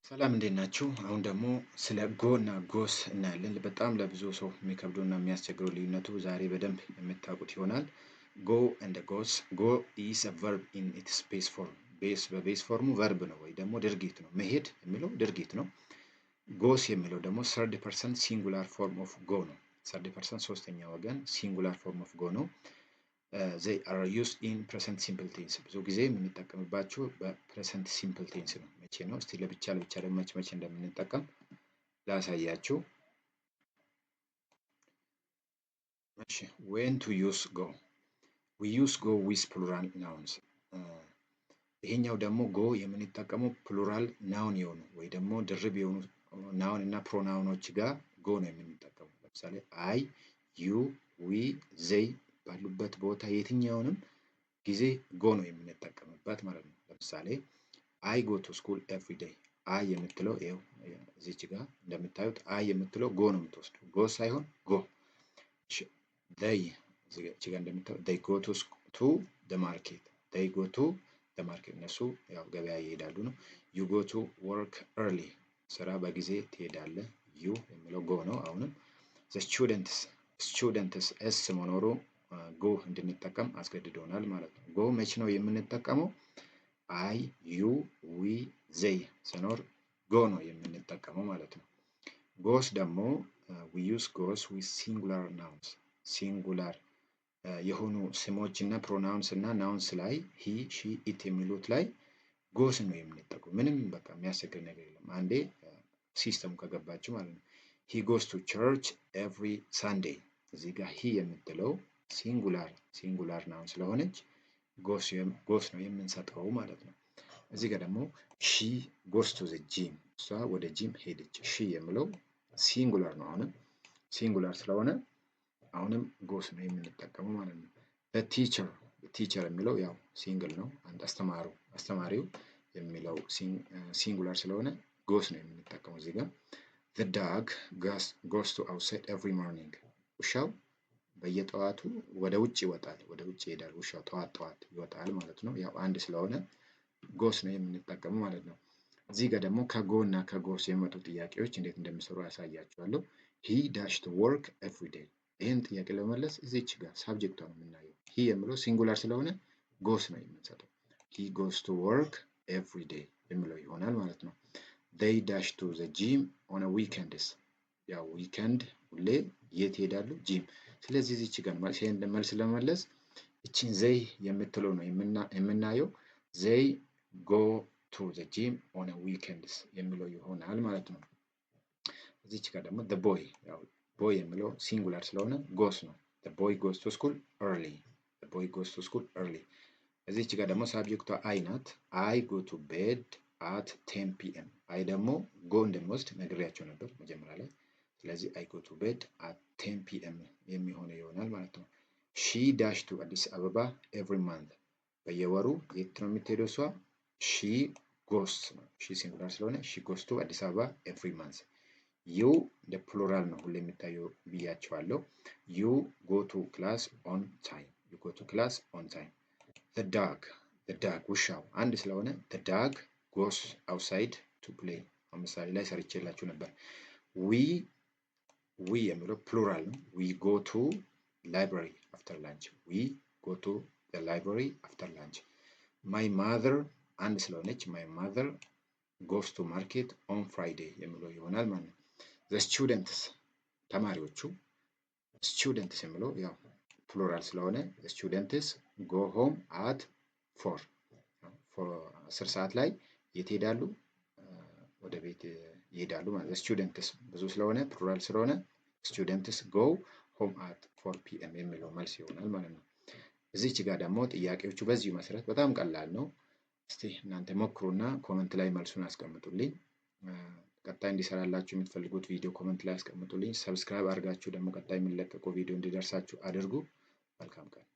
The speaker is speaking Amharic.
ሰላም እንዴት ናችሁ? አሁን ደግሞ ስለ ጎ እና ጎስ እናያለን። በጣም ለብዙ ሰው የሚከብደውና የሚያስቸግረው ልዩነቱ ዛሬ በደንብ የምታውቁት ይሆናል። ጎ እንደ ጎስ። ጎ ኢስ አ ቨርብ ኢን ኢትስ ቤስ ፎርም። በቤስ ፎርሙ ቨርብ ነው ወይ ደግሞ ድርጊት ነው። መሄድ የሚለው ድርጊት ነው። ጎስ የሚለው ደግሞ ሰርድ ፐርሰን ሲንጉላር ፎርም ኦፍ ጎ ነው። ሰርድ ፐርሰን ሶስተኛ ወገን ሲንጉላር ፎርም ኦፍ ጎ ነው። they are used in present simple tense ብዙ ጊዜ የምንጠቀምባቸው በፕሬዘንት ሲምፕል ቴንስ ነው። መቼ ነው? እስቲ ለብቻ ደግሞ መቼ እንደምንጠቀም ላሳያችሁ። እሺ when to use go we use go with plural nouns ይሄኛው ደግሞ go የምንጠቀመው ፕሉራል ናውን የሆኑ ወይ ደግሞ ድርብ የሆኑ ናውን እና ፕሮናውኖች ጋር go ነው የምንጠቀመው። ለምሳሌ አይ ዩ ዊ ዘይ ባሉበት ቦታ የትኛውንም ጊዜ ጎ ነው የምንጠቀምበት ማለት ነው። ለምሳሌ አይ ጎ ቱ ስኩል ኤቭሪ ዴይ። አይ የምትለው ይኸው እዚች ጋር እንደምታዩት አይ የምትለው ጎ ነው የምትወስደው፣ ጎ ሳይሆን ጎ። ዴይ እዚች ጋር እንደምታዩት ዴይ ጎ ቱ ደ ማርኬት። ዴይ ጎ ቱ ደ ማርኬት፣ እነሱ ያው ገበያ ይሄዳሉ ነው። ዩ ጎ ቱ ወርክ ኤርሊ፣ ስራ በጊዜ ትሄዳለህ። ዩ የሚለው ጎ ነው። አሁንም ዘ ስቱደንትስ ኤስ መኖሩ ጎ እንድንጠቀም አስገድዶናል ማለት ነው። ጎ መቼ ነው የምንጠቀመው? አይ ዩ ዊ ዘይ ሲኖር ጎ ነው የምንጠቀመው ማለት ነው። ጎስ ደግሞ ዊ ዩዝ ጎስ ዊዝ ሲንጉላር ናውንስ። ሲንጉላር የሆኑ ስሞች እና ፕሮናውንስ እና ናውንስ ላይ ሂ ሺ ኢት የሚሉት ላይ ጎስ ነው የምንጠቀመው። ምንም በቃ የሚያስቸግር ነገር የለም። አንዴ ሲስተሙ ከገባችሁ ማለት ነው። ሂ ጎስ ቱ ቸርች ኤቭሪ ሳንዴይ። እዚህ ጋር ሂ የምትለው ሲንጉላር ናውን ስለሆነች ጎስ ነው የምንሰጠው ማለት ነው። እዚህ ጋር ደግሞ ሺ ጎስ ቱ ዘ ጂም፣ እሷ ወደ ጂም ሄደች። ሺ የምለው ሲንጉላር ነው። አሁንም ሲንጉላር ስለሆነ አሁንም ጎስ ነው የምንጠቀመው ማለት ነው። ቲቸር የሚለው ያው ሲንግል ነው። አንድ አስተማሪው የሚለው ሲንጉላር ስለሆነ ጎስ ነው የምንጠቀመው እዚህ ጋር። the dog goes to outside every morning። ውሻው በየጠዋቱ ወደ ውጭ ይወጣል፣ ወደ ውጭ ይሄዳል። ውሻው ጠዋት ይወጣል ማለት ነው። ያው አንድ ስለሆነ ጎስ ነው የምንጠቀመው ማለት ነው። እዚህ ጋር ደግሞ ከጎ እና ከጎስ የሚመጡ ጥያቄዎች እንዴት እንደሚሰሩ ያሳያችኋለሁ። ሂ ዳሽ ቱ ወርክ ኤቭሪ ዴይ። ይህን ጥያቄ ለመመለስ እዚች ጋር ሳብጀክቷ ነው የምናየው። ሂ የሚለው ሲንጉላር ስለሆነ ጎስ ነው የምንሰጠው። ሂ ጎስ ቱ ወርክ ኤቭሪ ዴይ የሚለው ይሆናል ማለት ነው። they dash to the gym on a weekends። ያው ዊከንድ ሁሌ የት ይሄዳሉ? ጂም። ስለዚህ እዚች ጋር መልስ ለመመለስ እቺን ዘይ የምትለው ነው የምናየው። ዘይ ጎ ቱ ዘ ጂም ኦን a weekends የሚለው ይሆናል ማለት ነው። እዚች ጋር ደግሞ the boy፣ ያው ቦይ የሚለው ሲንጉላር ስለሆነ ጎስ ነው። the boy goes to school early። the boy goes to school early። እዚች ጋር ደግሞ ሳብጀክቷ አይ ናት። አይ ጎ ቱ ቤድ at 10 p.m። አይ ደግሞ ጎ እንደሚወስድ ነግሬያቸው ነበር መጀመሪያ ላይ። ስለዚህ አይ ጎ ቱ ቤድ at 10 p.m የሚሆነው ይሆናል ማለት ነው። ሺ ዳሽ ቱ አዲስ አበባ ኤቭሪ ማንት። በየወሩ የት ነው የምትሄደው እሷ? ሺ ጎስ ነው። ሺ ሲንጉላር ስለሆነ ሺ ጎስ ቱ አዲስ አበባ ኤቭሪ ማንት። ዩ እንደ ፕሉራል ነው ሁሌ የሚታየው ብያቸዋለሁ። ዩ ጎ ቱ ክላስ ኦን ታይም። ዩ ጎ ቱ ክላስ ኦን ታይም። the dog ውሻው አንድ ስለሆነ the dog goes outside to play። ምሳሌ ላይ ሰርቼላችሁ ነበር። ዊ የሚለው ፕሉራል ነው። we go to library after lunch። we go to the library after lunch። my mother አንድ ስለሆነች my mother goes to market on Friday የሚለው ይሆናል ማለት ነው። the students ተማሪዎቹ፣ students የሚለው ያው ፕሉራል ስለሆነ the students go home at 10 ሰዓት ላይ የት ይሄዳሉ? ወደ ቤት ይሄዳሉ ማለት ነው። ስቱደንትስ ብዙ ስለሆነ ፕሉራል ስለሆነ ስቱደንትስ ጎ ሆም አት 4 p.m የሚለው መልስ ይሆናል ማለት ነው። እዚች ጋር ደግሞ ጥያቄዎቹ በዚሁ መሰረት በጣም ቀላል ነው። እስቲ እናንተ ሞክሩና ኮመንት ላይ መልሱን አስቀምጡልኝ። ቀጣይ እንዲሰራላችሁ የምትፈልጉት ቪዲዮ ኮመንት ላይ አስቀምጡልኝ። ሰብስክራይብ አድርጋችሁ ደግሞ ቀጣይ የሚለቀቀው ቪዲዮ እንዲደርሳችሁ አድርጉ። መልካም ቀን።